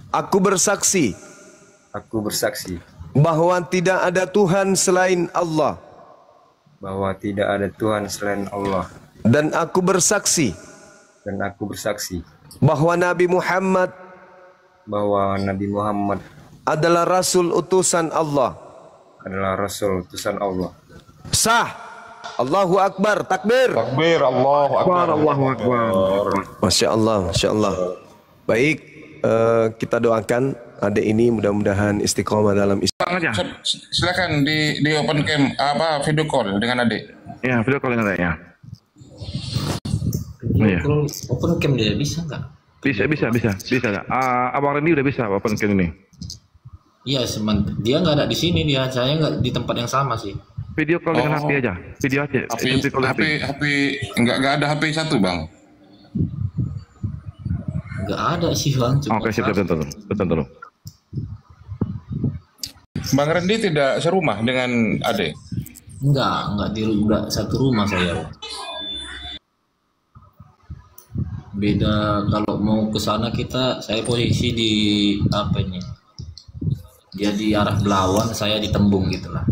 Aku bersaksi Aku bersaksi bahwa tidak ada Tuhan selain Allah. bahwa tidak ada Tuhan selain Allah. Dan aku bersaksi Dan aku bersaksi bahwa Nabi Muhammad bahwa Nabi Muhammad adalah Rasul utusan Allah. adalah Rasul utusan Allah. Sah. Allahu Akbar. Takbir. Takbir, Allahu Akbar. Allahu Akbar. Masya Allah, Masya Allah. Baik, kita doakan adik ini mudah-mudahan istiqomah dalam Islam. Bang aja. Silakan di open cam video call dengan adik. Ya, video call dengan ya. Iya. Open cam dia bisa nggak? Bisa nggak? Abang Randy udah bisa open cam ini. Iya, dia nggak ada di sini, saya nggak di tempat yang sama sih. Video call dengan HP aja. Video aja. Video call HP nggak ada HP satu bang. Nggak ada sih bang. Oke, siap, betul. Bang Randy tidak serumah dengan adik. Enggak udah satu rumah saya. Beda kalau mau ke sana saya posisi di apa ini? Dia di arah Belawan, saya di Tembung gitulah.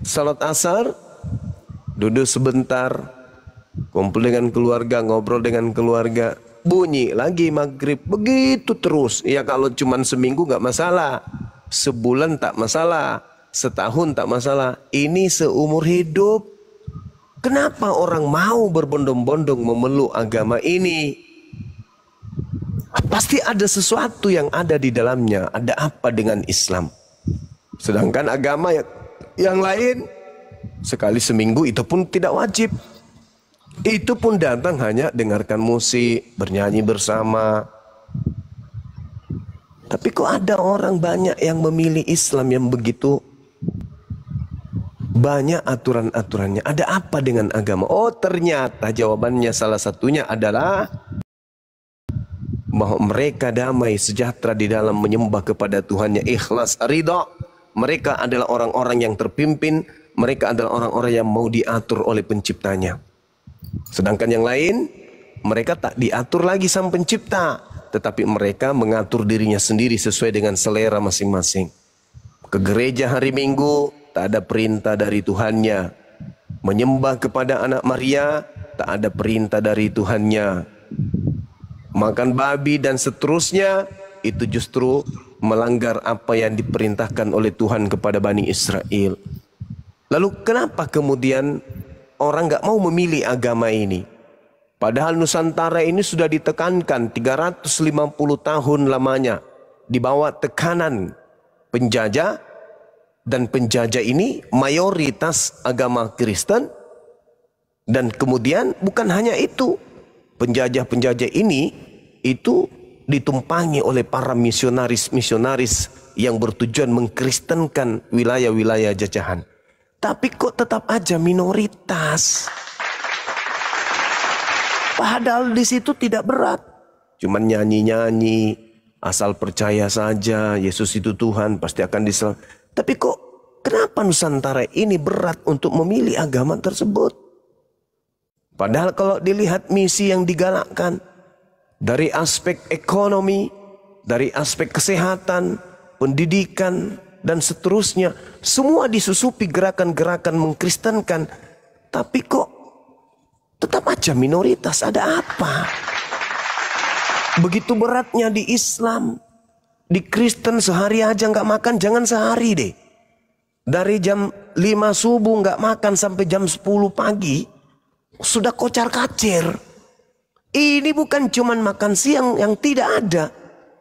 Salat asar, duduk sebentar, kumpul dengan keluarga, ngobrol dengan keluarga, bunyi lagi maghrib, begitu terus. Ya kalau cuma seminggu nggak masalah, sebulan tak masalah, setahun tak masalah. Ini seumur hidup. Kenapa orang mau berbondong-bondong memeluk agama ini? Pasti ada sesuatu yang ada di dalamnya. Ada apa dengan Islam? Sedangkan agama yang lain sekali seminggu itu pun tidak wajib. Itu pun datang hanya dengarkan musik, bernyanyi bersama. Tapi kok ada orang banyak yang memilih Islam yang begitu Banyak aturan-aturannya. Ada apa dengan agama? Oh, ternyata jawabannya salah satunya adalah bahwa mereka damai sejahtera di dalam menyembah kepada Tuhannya, ikhlas, ridha. Mereka adalah orang-orang yang terpimpin. Mereka adalah orang-orang yang mau diatur oleh penciptanya. Sedangkan yang lain, mereka tak diatur lagi sang pencipta, tetapi mereka mengatur dirinya sendiri sesuai dengan selera masing-masing. Ke gereja hari Minggu, tak ada perintah dari Tuhannya. Menyembah kepada anak Maria, tak ada perintah dari Tuhannya. Makan babi dan seterusnya, itu justru melanggar apa yang diperintahkan oleh Tuhan kepada Bani Israel. Lalu kenapa kemudian orang gak mau memilih agama ini? Padahal Nusantara ini sudah ditekankan 350 tahun lamanya di bawah tekanan penjajah, dan penjajah ini mayoritas agama Kristen. Dan kemudian bukan hanya itu, penjajah-penjajah ini itu ditumpangi oleh para misionaris-misionaris yang bertujuan mengkristenkan wilayah-wilayah jajahan. Tapi kok tetap aja minoritas. Padahal di situ tidak berat. Cuman nyanyi-nyanyi, asal percaya saja Yesus itu Tuhan, pasti akan diselamatkan. Tapi kok kenapa Nusantara ini berat untuk memilih agama tersebut? Padahal kalau dilihat misi yang digalakkan dari aspek ekonomi, dari aspek kesehatan, pendidikan, dan seterusnya, semua disusupi gerakan-gerakan mengkristenkan. Tapi kok tetap aja minoritas, ada apa? Begitu beratnya di Islam. Di Kristen sehari aja nggak makan, jangan sehari deh. Dari jam 5 subuh nggak makan sampai jam 10 pagi, sudah kocar-kacir. Ini bukan cuman makan siang yang tidak ada.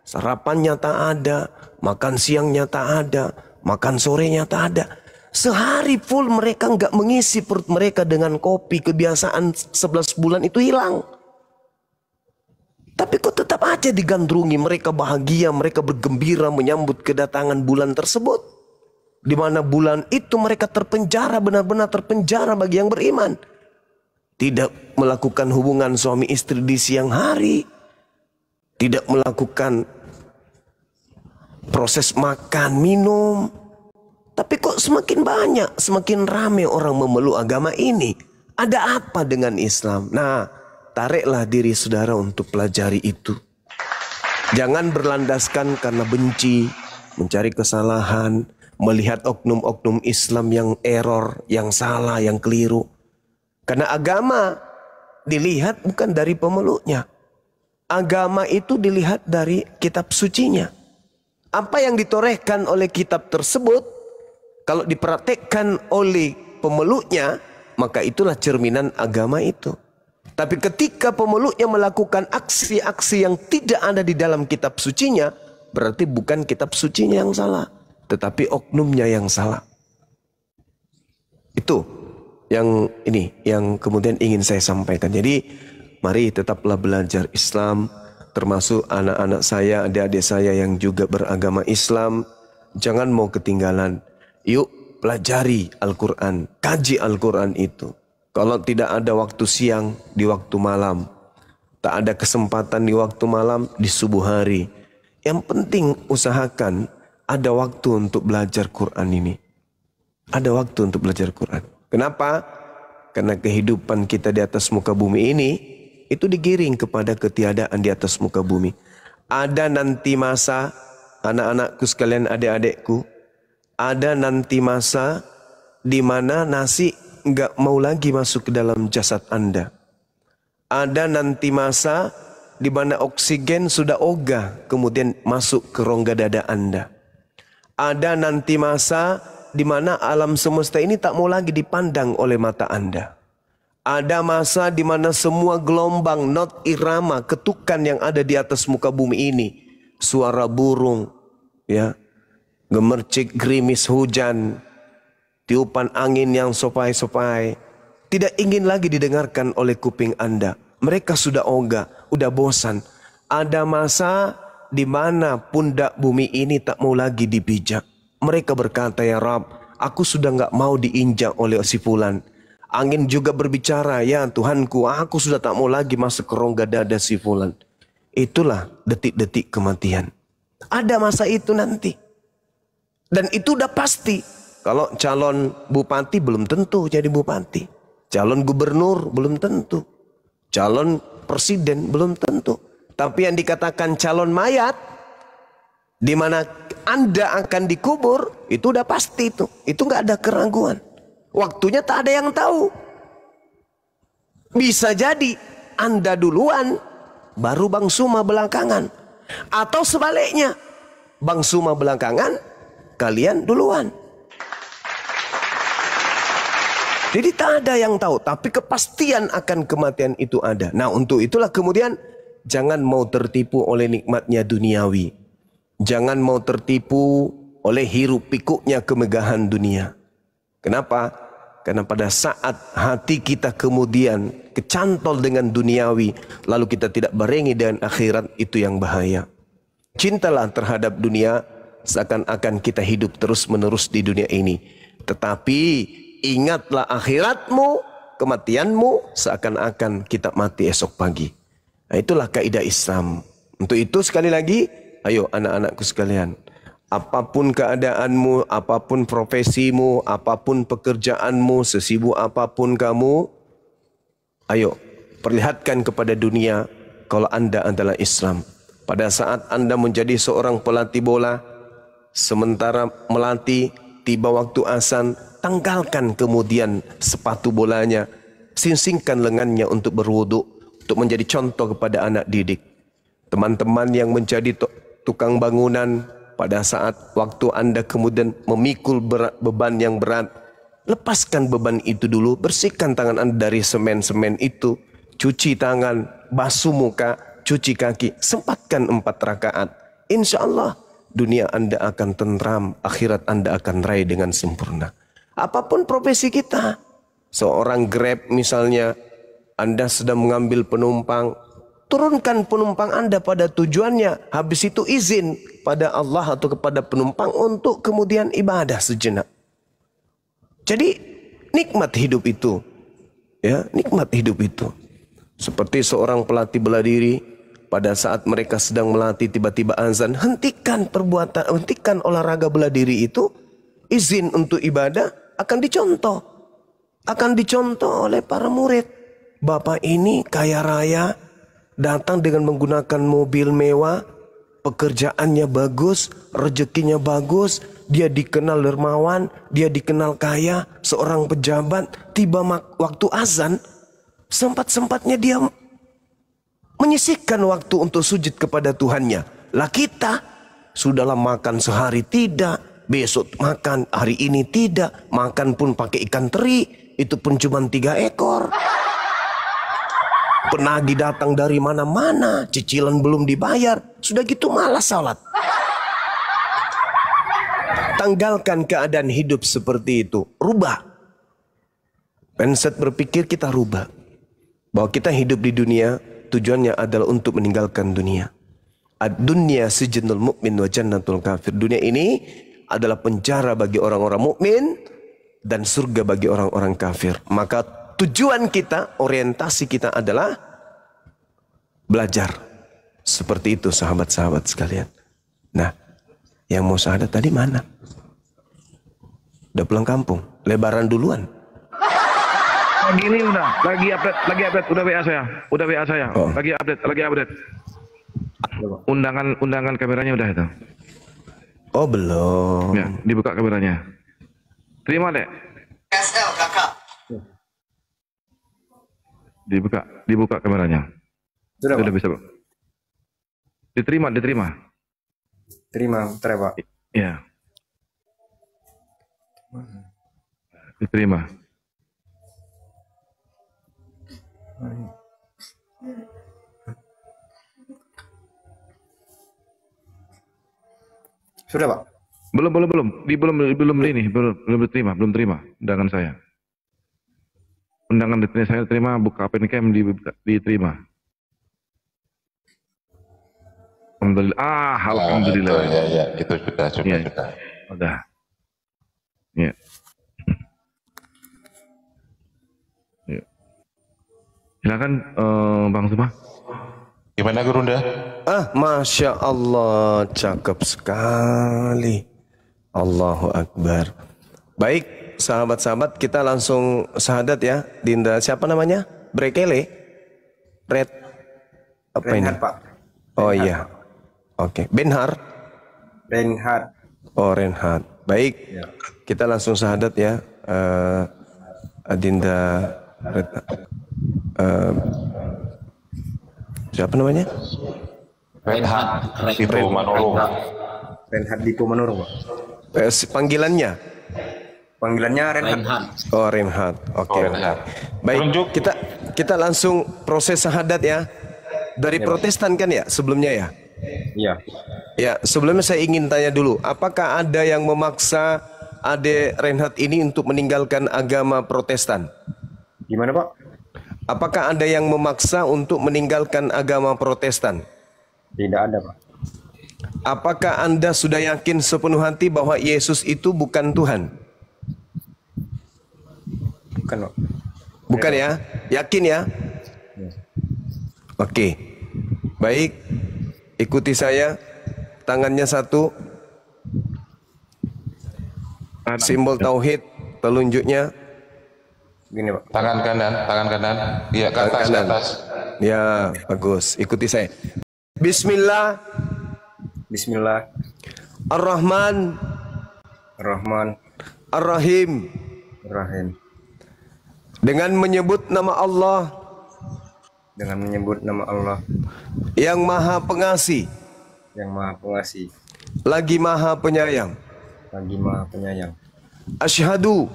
Sarapannya tak ada, makan siangnya tak ada, makan sorenya tak ada. Sehari full mereka nggak mengisi perut mereka dengan kopi, kebiasaan 11 bulan itu hilang. Tapi kok tetap aja digandrungi, mereka bahagia, mereka bergembira menyambut kedatangan bulan tersebut. Di mana bulan itu mereka terpenjara, benar-benar terpenjara bagi yang beriman. Tidak melakukan hubungan suami istri di siang hari. Tidak melakukan proses makan, minum. Tapi kok semakin banyak, semakin ramai orang memeluk agama ini. Ada apa dengan Islam? Nah, tariklah diri saudara untuk pelajari itu. Jangan berlandaskan karena benci, mencari kesalahan, melihat oknum-oknum Islam yang error, yang salah, yang keliru. Karena agama dilihat bukan dari pemeluknya. Agama itu dilihat dari kitab sucinya. Apa yang ditorehkan oleh kitab tersebut, kalau dipraktekkan oleh pemeluknya, maka itulah cerminan agama itu. Tapi ketika pemeluknya melakukan aksi-aksi yang tidak ada di dalam kitab sucinya, berarti bukan kitab sucinya yang salah, tetapi oknumnya yang salah. Itu yang kemudian ingin saya sampaikan. Jadi mari tetaplah belajar Islam, termasuk anak-anak saya, adik-adik saya yang juga beragama Islam. Jangan mau ketinggalan. Yuk pelajari Al-Quran, kaji Al-Quran itu. Kalau tidak ada waktu siang, di waktu malam. Tak ada kesempatan di waktu malam, di subuh hari. Yang penting usahakan ada waktu untuk belajar Quran ini. Ada waktu untuk belajar Quran. Kenapa? Karena kehidupan kita di atas muka bumi ini, itu digiring kepada ketiadaan di atas muka bumi. Ada nanti masa, anak-anakku sekalian, adik-adikku, ada nanti masa di mana nasi nggak mau lagi masuk ke dalam jasad Anda. Ada nanti masa di mana oksigen sudah ogah kemudian masuk ke rongga dada Anda. Ada nanti masa di mana alam semesta ini tak mau lagi dipandang oleh mata Anda. Ada masa di mana semua gelombang, not irama, ketukan yang ada di atas muka bumi ini, suara burung, ya, gemercik gerimis hujan, tiupan angin yang sopai-sopai, tidak ingin lagi didengarkan oleh kuping Anda. Mereka sudah ogah, sudah bosan. Ada masa di mana pundak bumi ini tak mau lagi dipijak. Mereka berkata, ya Rabb, aku sudah nggak mau diinjak oleh si fulan. Angin juga berbicara, ya Tuhanku, aku sudah tak mau lagi masuk ke rongga dada si fulan. Itulah detik-detik kematian. Ada masa itu nanti. Dan itu udah pasti. Kalau calon bupati belum tentu jadi bupati. Calon gubernur belum tentu. Calon presiden belum tentu. Tapi yang dikatakan calon mayat, di mana Anda akan dikubur, itu udah pasti itu. Itu nggak ada keraguan. Waktunya tak ada yang tahu. Bisa jadi Anda duluan, baru Bang Suma belakangan. Atau sebaliknya, Bang Suma belakangan, kalian duluan. Jadi tak ada yang tahu, tapi kepastian akan kematian itu ada. Nah, untuk itulah kemudian jangan mau tertipu oleh nikmatnya duniawi. Jangan mau tertipu oleh hiruk pikuknya kemegahan dunia. Kenapa? Karena pada saat hati kita kemudian kecantol dengan duniawi, lalu kita tidak barengi dengan akhirat, itu yang bahaya. Cintalah terhadap dunia seakan-akan kita hidup terus-menerus di dunia ini. Tetapi ingatlah akhiratmu, kematianmu seakan-akan kita mati esok pagi. Nah, itulah kaidah Islam. Untuk itu sekali lagi, ayo anak-anakku sekalian, apapun keadaanmu, apapun profesimu, apapun pekerjaanmu, sesibuk apapun kamu, ayo perlihatkan kepada dunia kalau Anda adalah Islam. Pada saat Anda menjadi seorang pelatih bola, sementara melatih, tiba waktu azan, tanggalkan kemudian sepatu bolanya, singsingkan lengannya untuk berwudu, untuk menjadi contoh kepada anak didik. Teman-teman yang menjadi tukang bangunan, pada saat waktu Anda kemudian memikul beban yang berat, lepaskan beban itu dulu, bersihkan tangan Anda dari semen-semen itu, cuci tangan, basuh muka, cuci kaki, sempatkan 4 rakaat. Insya Allah dunia Anda akan tentram, akhirat Anda akan raih dengan sempurna. Apapun profesi kita, seorang Grab misalnya, Anda sedang mengambil penumpang, turunkan penumpang Anda pada tujuannya. Habis itu izin pada Allah atau kepada penumpang untuk kemudian ibadah sejenak. Jadi nikmat hidup itu. Ya, nikmat hidup itu. Seperti seorang pelatih bela diri, pada saat mereka sedang melatih tiba-tiba azan, hentikan perbuatan, hentikan olahraga bela diri itu, izin untuk ibadah akan dicontoh. Akan dicontoh oleh para murid. Bapak ini kaya raya, datang dengan menggunakan mobil mewah, pekerjaannya bagus, rezekinya bagus, dia dikenal dermawan, dia dikenal kaya, seorang pejabat, tiba waktu azan, sempat-sempatnya dia menyisihkan waktu untuk sujud kepada Tuhannya. Lah kita, sudahlah makan sehari tidak, besok makan, hari ini tidak, makan pun pakai ikan teri, itu pun cuma 3 ekor. Penagih datang dari mana-mana, cicilan belum dibayar, sudah gitu malas salat. Tanggalkan keadaan hidup seperti itu, rubah. Mindset berpikir kita rubah. Bahwa kita hidup di dunia, tujuannya adalah untuk meninggalkan dunia. Ad-dunya sijnul mu'min wa jannatul kafir. Dunia ini adalah penjara bagi orang-orang mukmin dan surga bagi orang-orang kafir. Maka tujuan kita, orientasi kita adalah belajar. Seperti itu sahabat-sahabat sekalian. Nah, yang mau syahadat tadi mana? Udah pulang kampung, lebaran duluan. Lagi ini lagi update, udah WA saya, Oh. lagi update. Undangan kameranya udah itu. Oh belum. Ya, dibuka kameranya. Terima dek. SL kakak. Dibuka kameranya. Sudah, Sudah Pak. bisa, Pak. Diterima. Terima, bentar ya, Pak. Ya. Diterima. Sudah, Pak. Belum diterima undangan saya. Undangan saya terima, buka open cam diterima. Alhamdulillah. Alhamdulillah. Ya, itu sudah. Ya, udah. Ya. Ya. Silakan Bang Suma. Gimana Gurunda? Masya Allah, cakep sekali. Allahu Akbar. Baik, sahabat-sahabat, kita langsung syahadat ya. Dinda, siapa namanya? Brekele? Red? Apa ini? Reinhard, Pak. Oh iya. Oke, Benhar? Reinhard. Oh, Reinhard. Baik, Ya. kita langsung syahadat ya. Adinda Red, siapa namanya? Reinhard Reinhard. Dito Manurung. Reinhard Dito Manurung, Pak. Panggilannya? Panggilannya Reinhard. Reinhard. Oh, Reinhard. Oke. Reinhard. Baik, Telunjuk. kita langsung proses syahadat ya. Dari Protestan kan ya sebelumnya ya? Iya. Ya, sebelumnya saya ingin tanya dulu, apakah ada yang memaksa Ade Reinhard ini untuk meninggalkan agama Protestan? Gimana, Pak? Apakah ada yang memaksa untuk meninggalkan agama Protestan? Tidak ada, Pak. Apakah Anda sudah yakin sepenuh hati bahwa Yesus itu bukan Tuhan? Bukan, Pak. Bukan ya? Yakin ya? Oke. Baik. Ikuti saya. Tangannya satu. Simbol tauhid, telunjuknya. Gini, Pak. Tangan kanan. Iya, ke atas, ke Kanan. atas. Ya, bagus. Ikuti saya. Bismillah Bismillah. ar-Rahman Ar-Rahman. ar-Rahim. Ar-Rahim. Dengan menyebut nama Allah Dengan menyebut nama Allah yang Maha Pengasih, yang Maha Pengasih, lagi Maha Penyayang. lagi Maha Penyayang. Asyhadu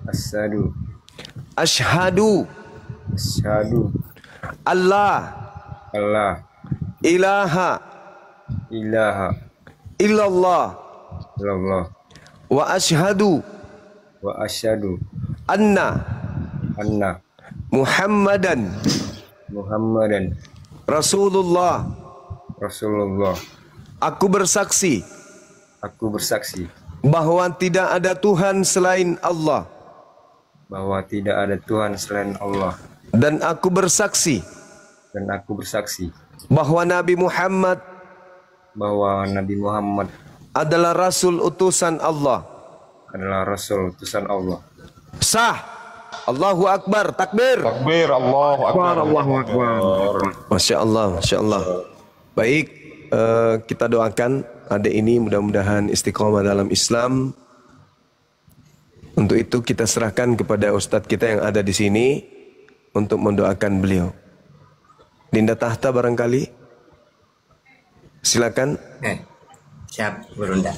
Asyhadu. Asyhadu Asyhadu. Allah Allah. ilaha Ilaha. illallah Illallah. wa asyhadu Wa asyhadu. anna Anna. Muhammadan Muhammadan. Rasulullah. Rasulullah. Aku bersaksi Aku bersaksi bahwa tidak ada Tuhan selain Allah, bahwa tidak ada Tuhan selain Allah. dan aku bersaksi Dan aku bersaksi bahwa Nabi Muhammad bahwa Nabi Muhammad adalah Rasul utusan Allah. adalah Rasul utusan Allah. Sah. Allahu Akbar, takbir. Takbir, Allahu Akbar. Allahu Akbar. Masya Allah, Masya Allah. Baik, kita doakan adik ini mudah-mudahan istiqomah dalam Islam. Untuk itu kita serahkan kepada Ustadz kita yang ada di sini untuk mendoakan beliau. Dinda Tahta barangkali. Silakan. Siap, Gurunda.